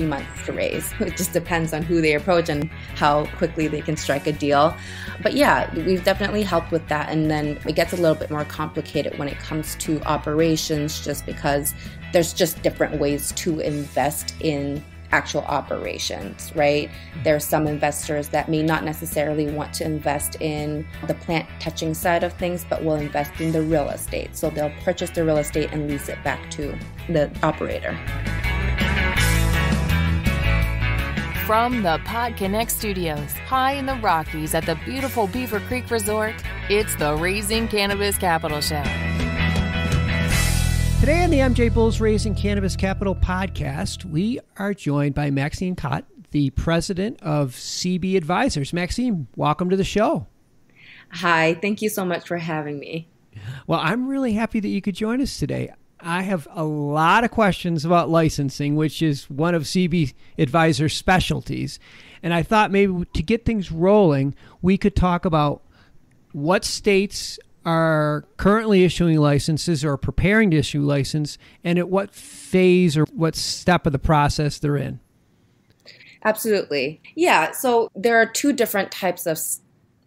3 months to raise. It just depends on who they approach and how quickly they can strike a deal. But yeah, we've definitely helped with that. And then it gets a little bit more complicated when it comes to operations, just because there's just different ways to invest in actual operations, right? There are some investors that may not necessarily want to invest in the plant touching side of things, but will invest in the real estate. So they'll purchase the real estate and lease it back to the operator. From the PodCONX studios, high in the Rockies at the beautiful Beaver Creek Resort, it's the Raising Cannabis Capital Show. Today on the MJ Bulls Raising Cannabis Capital podcast, we are joined by Maxime-Kot, the president of CB Advisors. Maxime, welcome to the show. Hi, thank you so much for having me. Well, I'm really happy that you could join us today. I have a lot of questions about licensing, which is one of CB Advisors' specialties. And I thought maybe to get things rolling, we could talk about what states are currently issuing licenses or preparing to issue license, and at what phase or what step of the process they're in. Absolutely. Yeah. So there are two different types of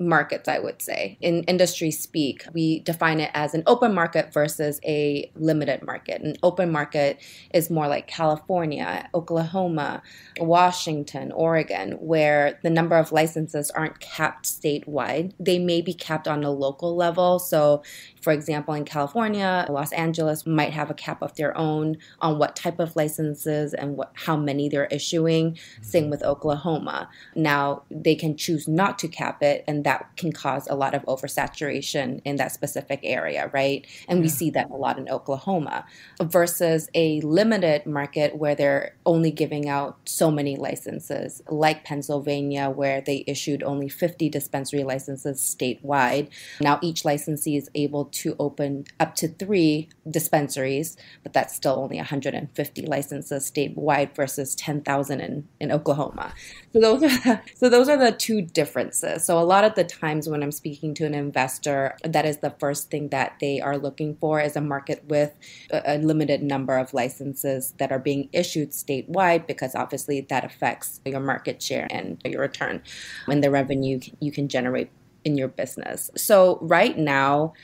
markets, I would say. In industry speak, we define it as an open market versus a limited market. An open market is more like California, Oklahoma, Washington, Oregon, where the number of licenses aren't capped statewide. They may be capped on a local level. So, for example, in California, Los Angeles might have a cap of their own on what type of licenses and how many they're issuing. Same with Oklahoma. Now, they can choose not to cap it, and that can cause a lot of oversaturation in that specific area, right? And we see that a lot in Oklahoma versus a limited market where they're only giving out so many licenses, like Pennsylvania, where they issued only 50 dispensary licenses statewide. Now each licensee is able to open up to 3 dispensaries, but that's still only 150 licenses statewide versus 10,000 in Oklahoma. So those are the two differences. So a lot of the times when I'm speaking to an investor, that is the first thing that they are looking for, is a market with a limited number of licenses that are being issued statewide, because obviously that affects your market share and your return and the revenue you can generate in your business. So right now,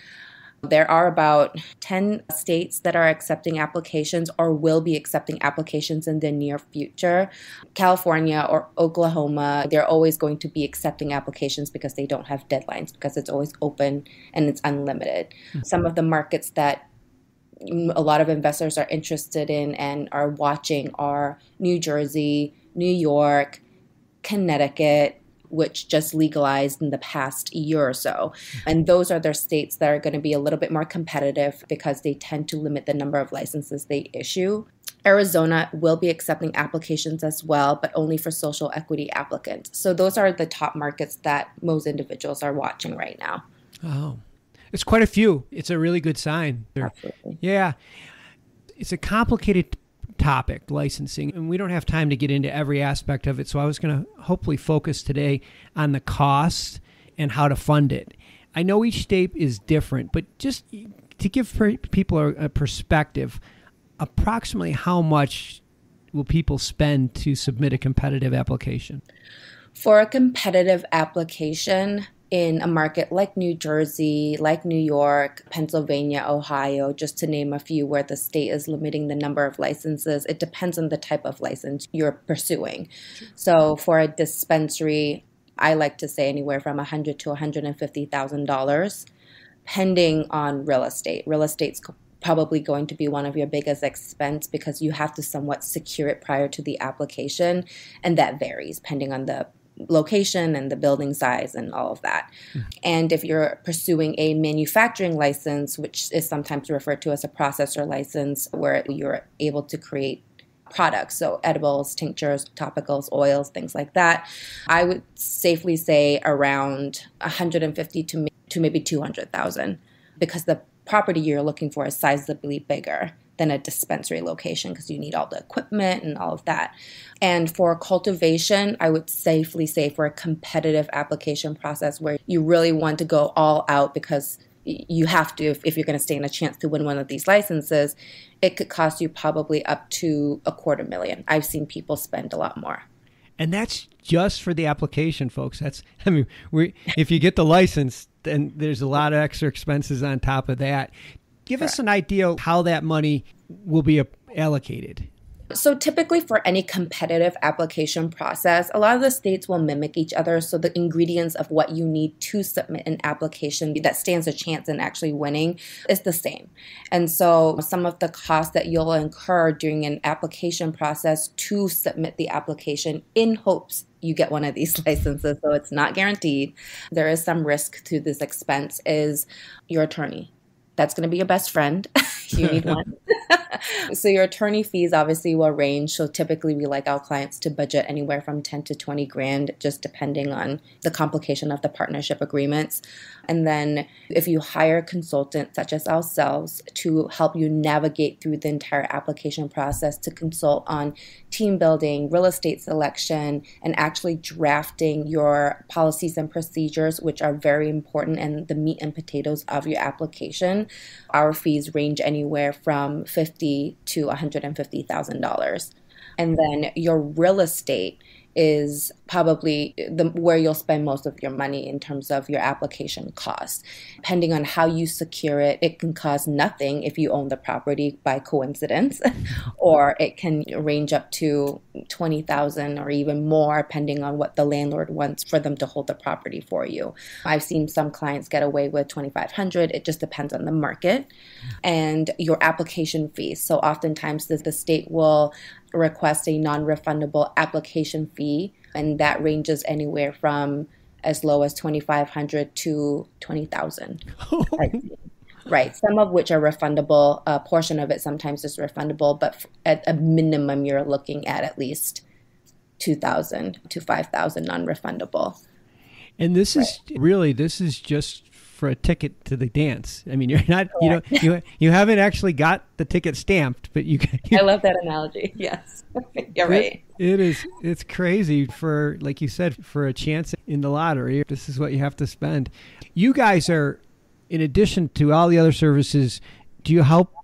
there are about 10 states that are accepting applications or will be accepting applications in the near future. California or Oklahoma, they're always going to be accepting applications because they don't have deadlines, because it's always open and it's unlimited. Some of the markets that a lot of investors are interested in and are watching are New Jersey, New York, Connecticut, which just legalized in the past year or so. And those are their states that are going to be a little bit more competitive because they tend to limit the number of licenses they issue. Arizona will be accepting applications as well, but only for social equity applicants. So those are the top markets that most individuals are watching right now. Oh, it's quite a few. It's a really good sign. Absolutely. Yeah. It's a complicated topic, licensing, and we don't have time to get into every aspect of it. So I was going to hopefully focus today on the cost and how to fund it. I know each state is different, but just to give people a perspective, approximately how much will people spend to submit a competitive application? For a competitive application, in a market like New Jersey, like New York, Pennsylvania, Ohio, just to name a few where the state is limiting the number of licenses, it depends on the type of license you're pursuing. So for a dispensary, I like to say anywhere from $100,000 to $150,000, pending on real estate. Real estate's probably going to be one of your biggest expense because you have to somewhat secure it prior to the application, and that varies pending on the location and the building size and all of that. And if you're pursuing a manufacturing license, which is sometimes referred to as a processor license, where you're able to create products, so edibles, tinctures, topicals, oils, things like that, I would safely say around 150 to maybe 200,000, because the property you're looking for is sizably bigger than a dispensary location because you need all the equipment and all of that. And for cultivation, I would safely say for a competitive application process where you really want to go all out because you have to, if you're going to stand a chance to win one of these licenses, it could cost you probably up to $250,000. I've seen people spend a lot more. And that's just for the application, folks. If you get the license, then there's a lot of extra expenses on top of that. Give us an idea of how that money will be allocated. So typically for any competitive application process, a lot of the states will mimic each other. So the ingredients of what you need to submit an application that stands a chance in actually winning is the same. And so some of the costs that you'll incur during an application process to submit the application in hopes you get one of these licenses, so it's not guaranteed, there is some risk to this expense, is your attorney. That's going to be your best friend. You need one. So your attorney fees obviously will range. So typically we like our clients to budget anywhere from 10 to 20 grand, just depending on the complication of the partnership agreements. And then if you hire a consultant such as ourselves to help you navigate through the entire application process, to consult on team building, real estate selection, and actually drafting your policies and procedures, which are very important and the meat and potatoes of your application, our fees range anywhere from $50,000 to $150,000. And then your real estate is probably where you'll spend most of your money in terms of your application costs. Depending on how you secure it, it can cost nothing if you own the property by coincidence, or it can range up to $20,000 or even more, depending on what the landlord wants for them to hold the property for you. I've seen some clients get away with $2,500. It just depends on the market. And your application fees. So oftentimes the state will request a non-refundable application fee, and that ranges anywhere from as low as $2,500 to $20,000. Right. Some of which are refundable. A portion of it sometimes is refundable, but at a minimum, you're looking at least $2,000 to $5,000 non-refundable. And this is just for a ticket to the dance. I mean, you're not, you haven't actually got the ticket stamped, but you I love that analogy. Yes. You're right. It's crazy for, like you said, for a chance in the lottery. This is what you have to spend. You guys are, in addition to all the other services, do you help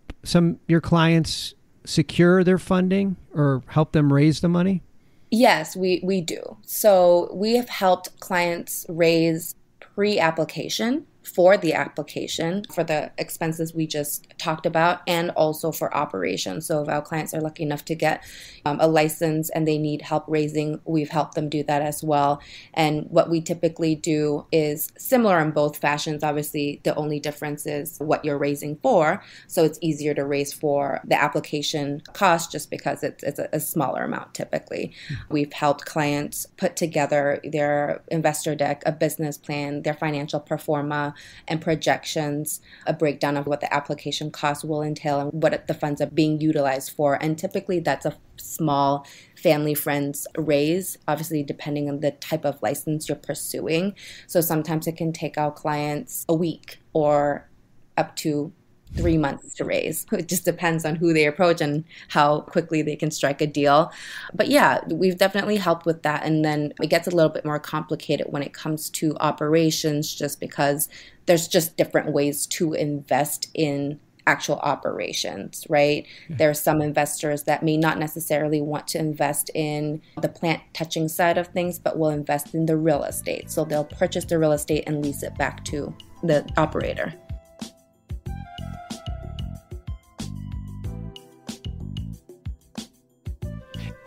your clients secure their funding or help them raise the money? Yes, we do. So we have helped clients raise pre-application for the application, for the expenses we just talked about, and also for operations. So if our clients are lucky enough to get a license and they need help raising, we've helped them do that as well. And what we typically do is similar in both fashions. Obviously, the only difference is what you're raising for. So it's easier to raise for the application cost just because it's a smaller amount typically. We've helped clients put together their investor deck, a business plan, their financial pro forma, and projections, a breakdown of what the application cost will entail and what the funds are being utilized for. And typically that's a small family friends raise, obviously depending on the type of license you're pursuing. So sometimes it can take our clients a week or up to 3 months to raise. It just depends on who they approach and how quickly they can strike a deal. But yeah, we've definitely helped with that. And then it gets a little bit more complicated when it comes to operations, just because there's just different ways to invest in actual operations, right? Yeah. There are some investors that may not necessarily want to invest in the plant touching side of things, but will invest in the real estate. So they'll purchase the real estate and lease it back to the operator.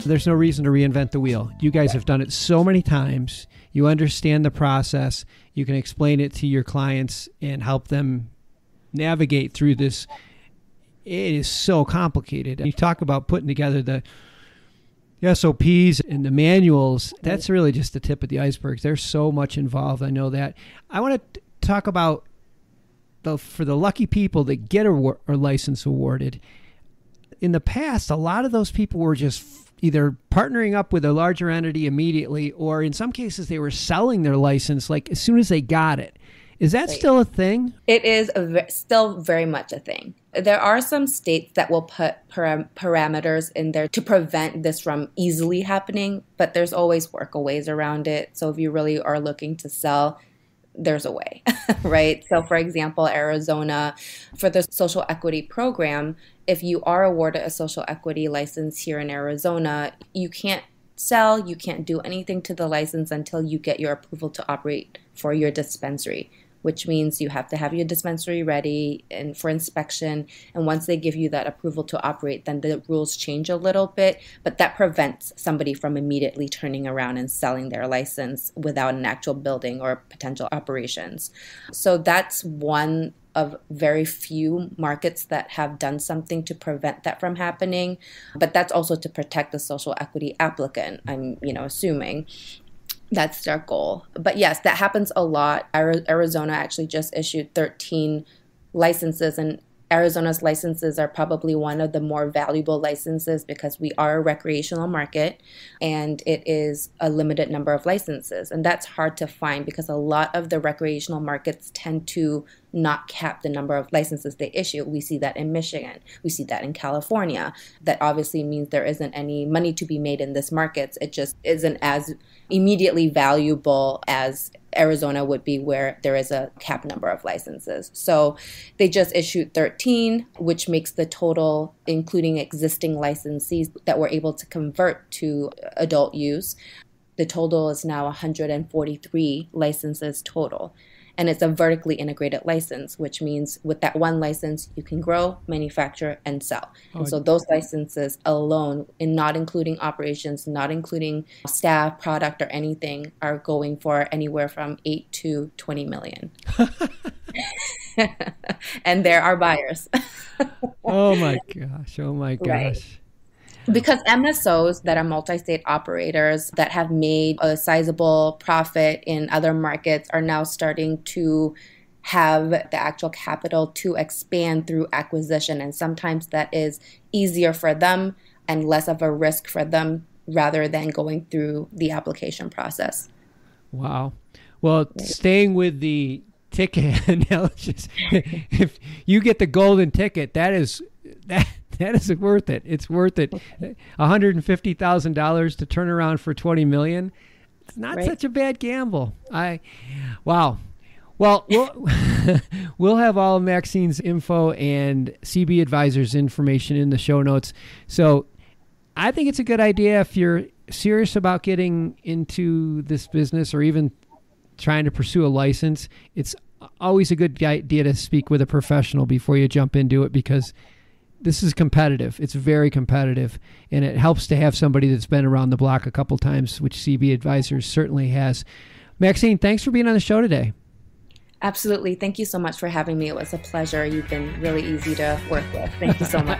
There's no reason to reinvent the wheel. You guys have done it so many times. You understand the process. You can explain it to your clients and help them navigate through this. It is so complicated. You talk about putting together the SOPs and the manuals. That's really just the tip of the iceberg. There's so much involved. I know that. I want to talk about for the lucky people that get a license awarded. In the past, a lot of those people were just either partnering up with a larger entity immediately, or in some cases they were selling their license like as soon as they got it. Is that still a thing? It is still very much a thing. There are some states that will put parameters in there to prevent this from easily happening, but there's always workaways around it. So if you really are looking to sell, there's a way, right? So for example, Arizona, for the social equity program, if you are awarded a social equity license here in Arizona, you can't sell, you can't do anything to the license until you get your approval to operate for your dispensary, which means you have to have your dispensary ready and for inspection. And once they give you that approval to operate, then the rules change a little bit, but that prevents somebody from immediately turning around and selling their license without an actual building or potential operations. So that's one of very few markets that have done something to prevent that from happening. But that's also to protect the social equity applicant, I'm assuming. That's their goal. But yes, that happens a lot. Arizona actually just issued 13 licenses, and Arizona's licenses are probably one of the more valuable licenses because we are a recreational market and it is a limited number of licenses. And that's hard to find because a lot of the recreational markets tend to not cap the number of licenses they issue. We see that in Michigan. We see that in California. That obviously means there isn't any money to be made in this market. It just isn't as immediately valuable as Arizona would be, where there is a cap number of licenses. So they just issued 13, which makes the total, including existing licensees that were able to convert to adult use, the total is now 143 licenses total. And it's a vertically integrated license, which means with that one license, you can grow, manufacture, and sell. And so those licenses alone, and not including operations, not including staff, product, or anything, are going for anywhere from 8 to 20 million. And there are buyers. Oh my gosh. Oh my gosh. Right. Because MSOs that are multi-state operators that have made a sizable profit in other markets are now starting to have the actual capital to expand through acquisition. And sometimes that is easier for them and less of a risk for them rather than going through the application process. Wow. Well, staying with the ticket analogies, if you get the golden ticket, that is worth it. It's worth it. $150,000 to turn around for $20 million. It's not such a bad gamble. Wow. Well, we'll have all of Maxine's info and CB Advisor's information in the show notes. So I think it's a good idea if you're serious about getting into this business or even trying to pursue a license. It's always a good idea to speak with a professional before you jump into it, because this is competitive. It's very competitive, and it helps to have somebody that's been around the block a couple times, which CB Advisors certainly has. Maxine, thanks for being on the show today. Absolutely. Thank you so much for having me. It was a pleasure. You've been really easy to work with. Thank you so much.